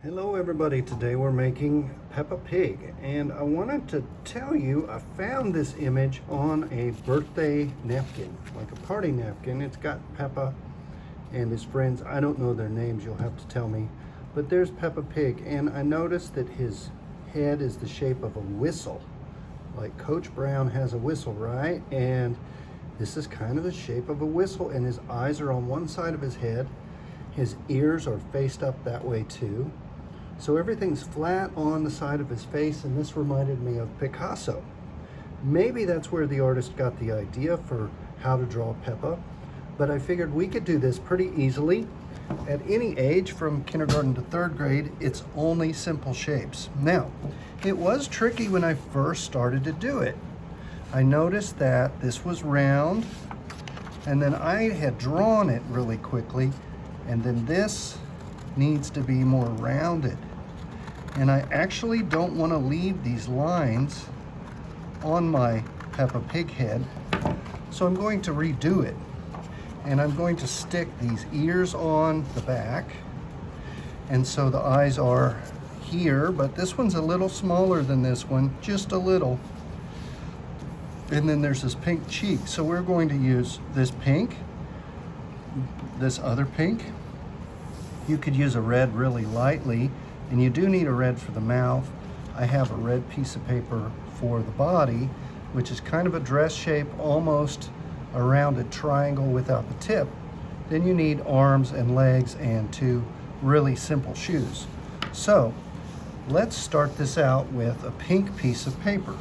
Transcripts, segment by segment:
Hello everybody, today we're making Peppa Pig, and I wanted to tell you I found this image on a birthday napkin, like a party napkin. It's got Peppa and his friends. I don't know their names, you'll have to tell me, but there's Peppa Pig, and I noticed that his head is the shape of a whistle, like Coach Brown has a whistle, right? And this is kind of the shape of a whistle, and his eyes are on one side of his head. His ears are faced up that way too. So everything's flat on the side of his face, and this reminded me of Picasso. Maybe that's where the artist got the idea for how to draw Peppa, but I figured we could do this pretty easily. At any age, from kindergarten to third grade, it's only simple shapes. Now, it was tricky when I first started to do it. I noticed that this was round, and then I had drawn it really quickly, and then this needs to be more rounded. And I actually don't want to leave these lines on my Peppa Pig head, so I'm going to redo it. And I'm going to stick these ears on the back, and so the eyes are here, but this one's a little smaller than this one, just a little. And then there's this pink cheek, so we're going to use this pink, this other pink. You could use a red really lightly, and you do need a red for the mouth. I have a red piece of paper for the body, which is kind of a dress shape, almost a rounded triangle without the tip. Then you need arms and legs and two really simple shoes. So let's start this out with a pink piece of paper.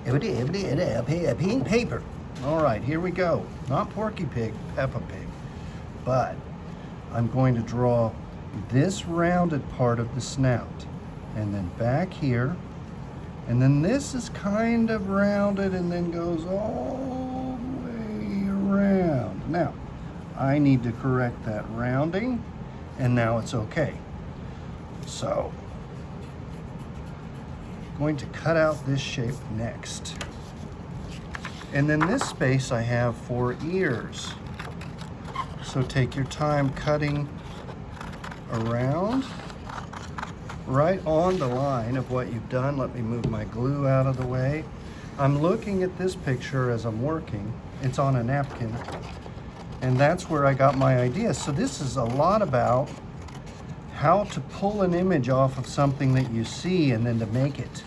Pink paper. All right, here we go. Not Porky Pig, Peppa Pig. But I'm going to draw this rounded part of the snout, and then back here, and then this is kind of rounded and then goes all the way around. Now, I need to correct that rounding, and now it's okay. So, I'm going to cut out this shape next. And then this space I have for ears. So take your time cutting around right on the line of what you've done. Let me move my glue out of the way. I'm looking at this picture as I'm working. It's on a napkin, and that's where I got my idea. So this is a lot about how to pull an image off of something that you see and then to make it.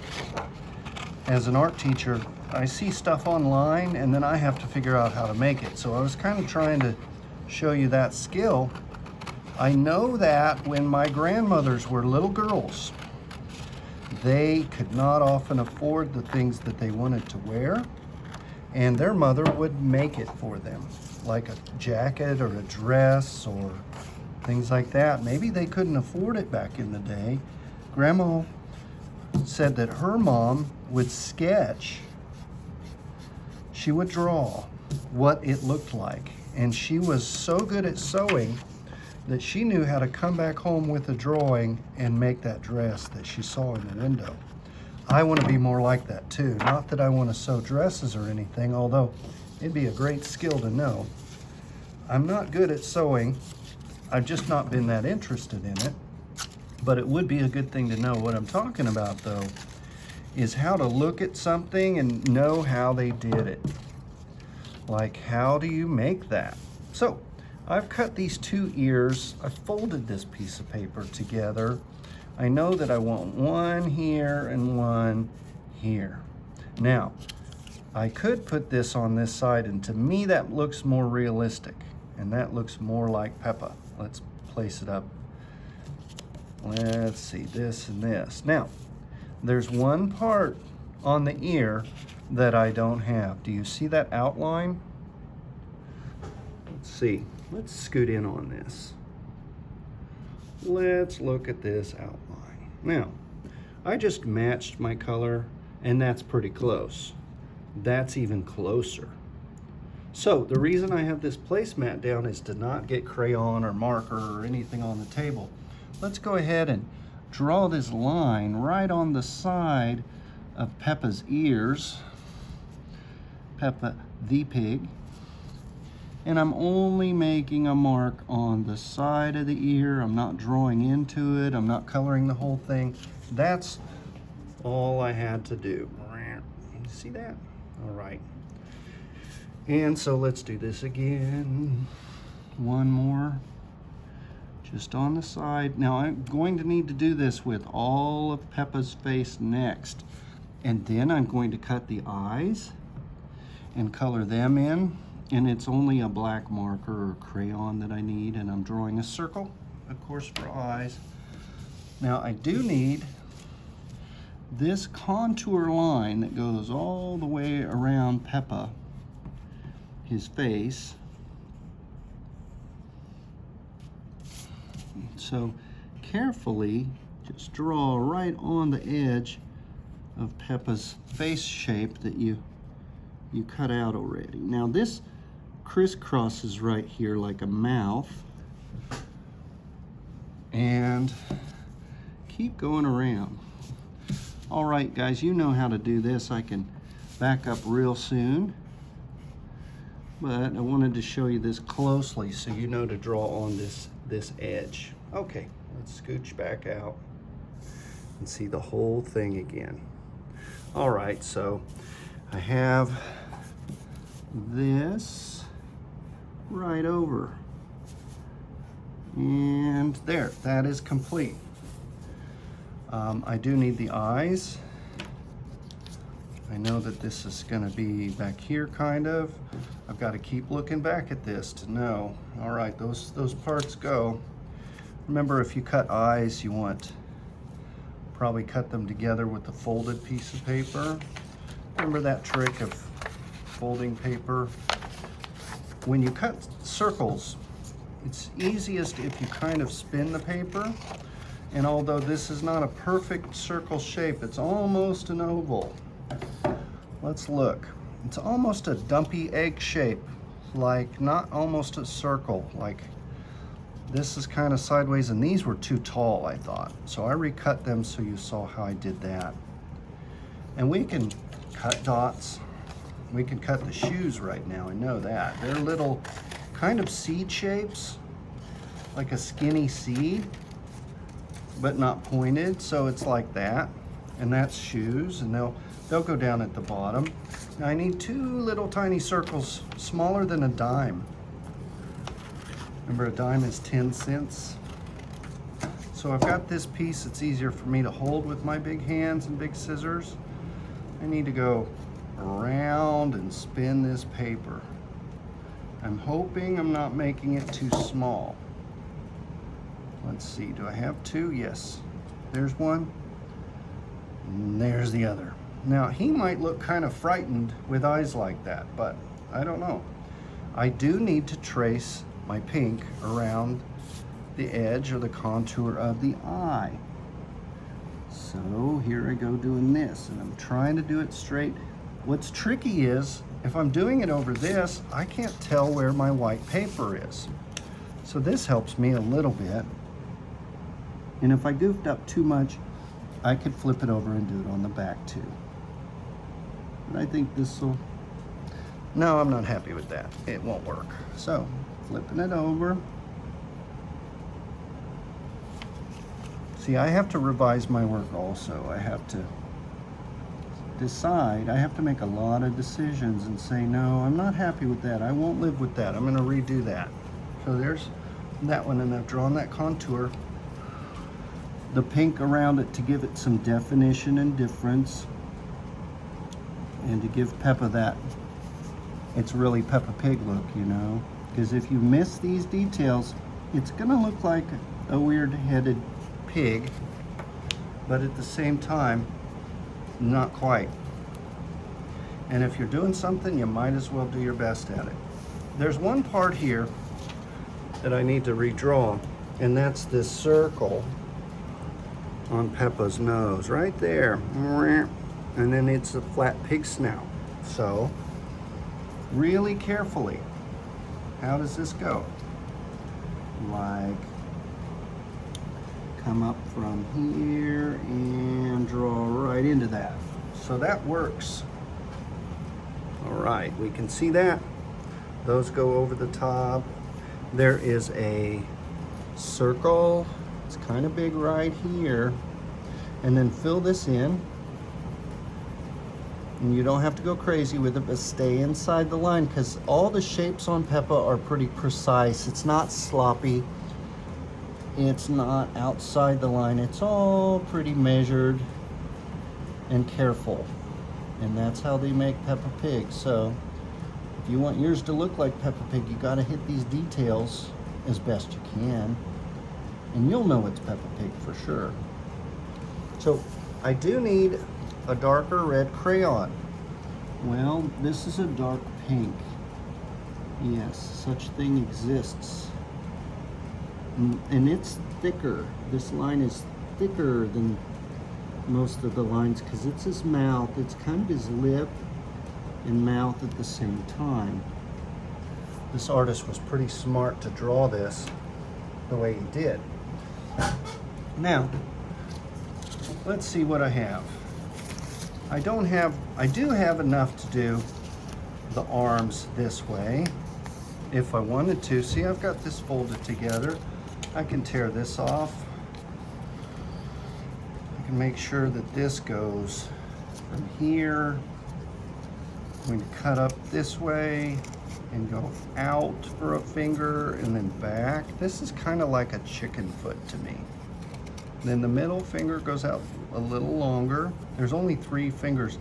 As an art teacher, I see stuff online and then I have to figure out how to make it. So I was kind of trying to show you that skill. I know that when my grandmothers were little girls, they could not often afford the things that they wanted to wear, and their mother would make it for them, like a jacket or a dress or things like that. Maybe they couldn't afford it back in the day. Grandma said that her mom would sketch, she would draw what it looked like. And she was so good at sewing that she knew how to come back home with a drawing and make that dress that she saw in the window. I want to be more like that too. Not that I want to sew dresses or anything, although it'd be a great skill to know. I'm not good at sewing. I've just not been that interested in it. But it would be a good thing to know. What I'm talking about though is how to look at something and know how they did it. Like, how do you make that? So I've cut these two ears. I folded this piece of paper together. I know that I want one here and one here. Now, I could put this on this side, and to me that looks more realistic, and that looks more like Peppa. Let's place it up. Let's see, this and this. Now, there's one part on the ear that I don't have. Do you see that outline? Let's see. Let's scoot in on this. Let's look at this outline. Now, I just matched my color, and that's pretty close. That's even closer. So the reason I have this placemat down is to not get crayon or marker or anything on the table. Let's go ahead and draw this line right on the side of Peppa's ears, Peppa the pig, And I'm only making a mark on the side of the ear. I'm not drawing into it. I'm not coloring the whole thing. That's all I had to do. You see that? All right. And so let's do this again. One more, just on the side. Now I'm going to need to do this with all of Peppa's face next. And then I'm going to cut the eyes and color them in. And it's only a black marker or crayon that I need, and I'm drawing a circle, of course, for eyes. Now I do need this contour line that goes all the way around Peppa, his face. So carefully just draw right on the edge of Peppa's face shape that you cut out already. Now this crisscrosses right here like a mouth, and keep going around. All right, guys, you know how to do this. I can back up real soon, but I wanted to show you this closely so you know to draw on this edge. Okay, let's scooch back out and see the whole thing again. All right, so I have this right over, and there, that is complete. I do need the eyes. I know that this is going to be back here kind of. I've got to keep looking back at this to know. All right, those parts go. Remember, if you cut eyes, you want probably cut them together with a folded piece of paper. Remember that trick of folding paper? When you cut circles, it's easiest if you kind of spin the paper. And although this is not a perfect circle shape, it's almost an oval. Let's look. It's almost a dumpy egg shape, like not almost a circle. Like this is kind of sideways, and these were too tall, I thought. So I recut them so you saw how I did that. And we can cut dots. We can cut the shoes right now, I know that. They're little kind of seed shapes, like a skinny seed, but not pointed, so it's like that. And that's shoes, and they'll go down at the bottom. Now I need two little tiny circles, smaller than a dime. Remember, a dime is 10 cents. So I've got this piece that's easier for me to hold with my big hands and big scissors. I need to go around and spin this paper. I'm hoping I'm not making it too small. Let's see, do I have two? Yes. There's one, and there's the other. Now, he might look kind of frightened with eyes like that, but I don't know. I do need to trace my pink around the edge or the contour of the eye. So here I go doing this, and I'm trying to do it straight. What's tricky is, if I'm doing it over this, I can't tell where my white paper is. So this helps me a little bit. And if I goofed up too much, I could flip it over and do it on the back too. But I think this will, no, I'm not happy with that. It won't work. So, flipping it over. See, I have to revise my work also. I have to decide. I have to make a lot of decisions and say, no, I'm not happy with that. I won't live with that. I'm going to redo that. So there's that one, and I've drawn that contour. The pink around it to give it some definition and difference, and to give Peppa that it's really Peppa Pig look, you know, because if you miss these details, it's gonna look like a weird-headed pig, but at the same time, not quite. And if you're doing something, you might as well do your best at it. There's one part here that I need to redraw, and that's this circle on Peppa's nose, right there. And then it's a flat pig snout. So, really carefully, how does this go? Like, come up from here and draw right into that. So that works. All right, we can see that. Those go over the top. There is a circle. It's kind of big right here. And then fill this in. And you don't have to go crazy with it, but stay inside the line because all the shapes on Peppa are pretty precise. It's not sloppy. It's not outside the line. It's all pretty measured and careful. And that's how they make Peppa Pig. So if you want yours to look like Peppa Pig, you gotta hit these details as best you can. And you'll know it's Peppa Pig for sure. So I do need a darker red crayon. Well, this is a dark pink. Yes, such thing exists. And it's thicker. This line is thicker than most of the lines because it's his mouth. It's kind of his lip and mouth at the same time. This artist was pretty smart to draw this the way he did. Now, let's see what I have. I do have enough to do the arms this way if I wanted to. See, I've got this folded together. I can tear this off. I can make sure that this goes from here. I'm going to cut up this way and go out for a finger and then back. This is kind of like a chicken foot to me. Then the middle finger goes out a little longer. There's only 3 fingers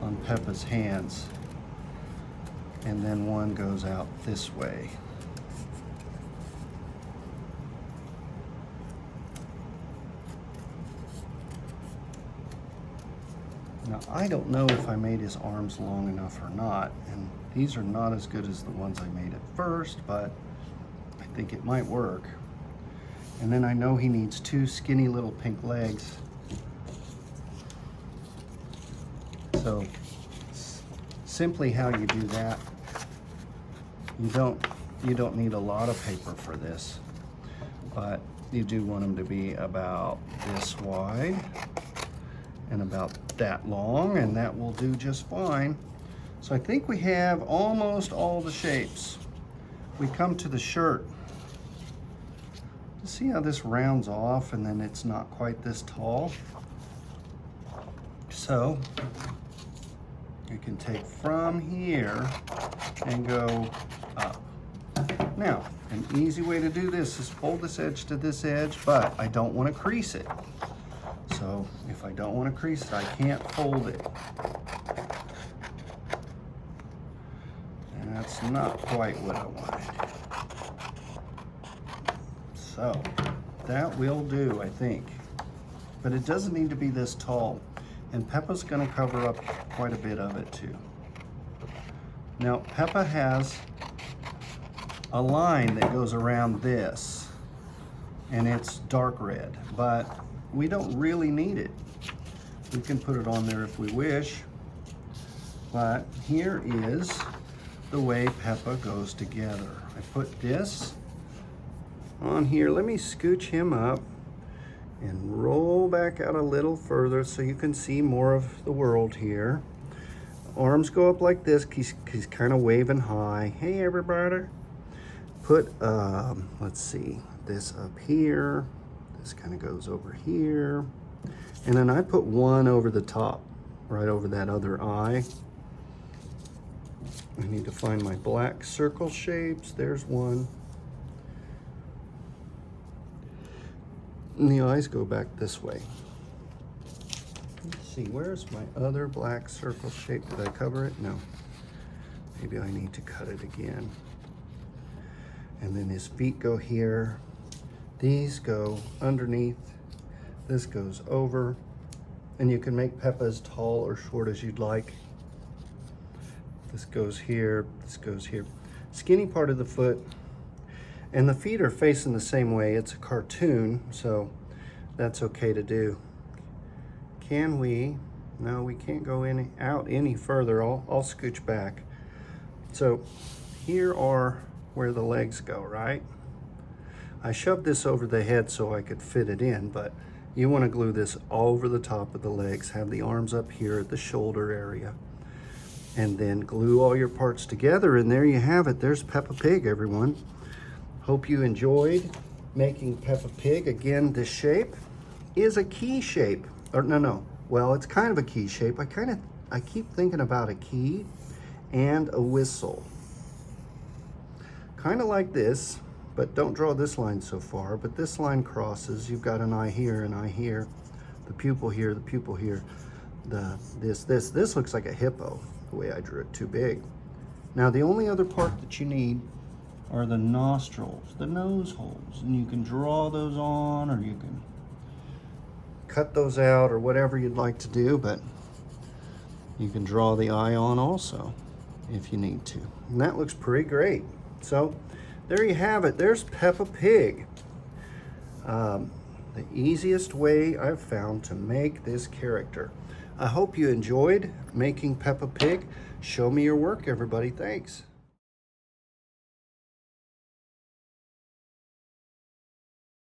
on Peppa's hands. And then one goes out this way. Now, I don't know if I made his arms long enough or not, and these are not as good as the ones I made at first, but I think it might work. And then I know he needs 2 skinny little pink legs. So, simply how you do that, you don't need a lot of paper for this, but you do want them to be about this wide and about that long, and that will do just fine. So I think we have almost all the shapes. We come to the shirt. See how this rounds off and then it's not quite this tall? So you can take from here and go up. Now, an easy way to do this is fold this edge to this edge, but I don't want to crease it. So if I don't want to crease it, I can't fold it. And that's not quite what I wanted. So that will do, I think. But it doesn't need to be this tall. And Peppa's gonna cover up quite a bit of it too. Now, Peppa has a line that goes around this, and it's dark red, but we don't really need it. We can put it on there if we wish, but here is the way Peppa goes together. I put this on here. Let me scooch him up and roll back out a little further so you can see more of the world here. Arms go up like this. He's kind of waving high. Hey, everybody. Put, let's see, this up here. This kind of goes over here. And then I put one over the top, right over that other eye. I need to find my black circle shapes. There's one. And the eyes go back this way. Let's see, where's my other black circle shape? Did I cover it? No. Maybe I need to cut it again. And then his feet go here. These go underneath. This goes over. And you can make Peppa as tall or short as you'd like. This goes here, this goes here. Skinny part of the foot. And the feet are facing the same way. It's a cartoon, so that's okay to do. Can we? No, we can't go out any further. I'll scooch back. So here are where the legs go, right? I shoved this over the head so I could fit it in, but you want to glue this all over the top of the legs. Have the arms up here at the shoulder area. And then glue all your parts together, and there you have it. There's Peppa Pig, everyone. Hope you enjoyed making Peppa Pig. Again, this shape is a key shape. Or no. Well, it's kind of a key shape. I keep thinking about a key and a whistle. Kind of like this, but don't draw this line so far. But this line crosses. You've got an eye here, an eye here, the pupil here, the pupil here. This looks like a hippo, the way I drew it, too big. Now the only other part that you need are the nostrils, the nose holes, and you can draw those on, or you can cut those out, or whatever you'd like to do, but you can draw the eye on also if you need to. And that looks pretty great. So there you have it. There's Peppa Pig. The easiest way I've found to make this character. I hope you enjoyed making Peppa Pig. Show me your work, everybody. Thanks.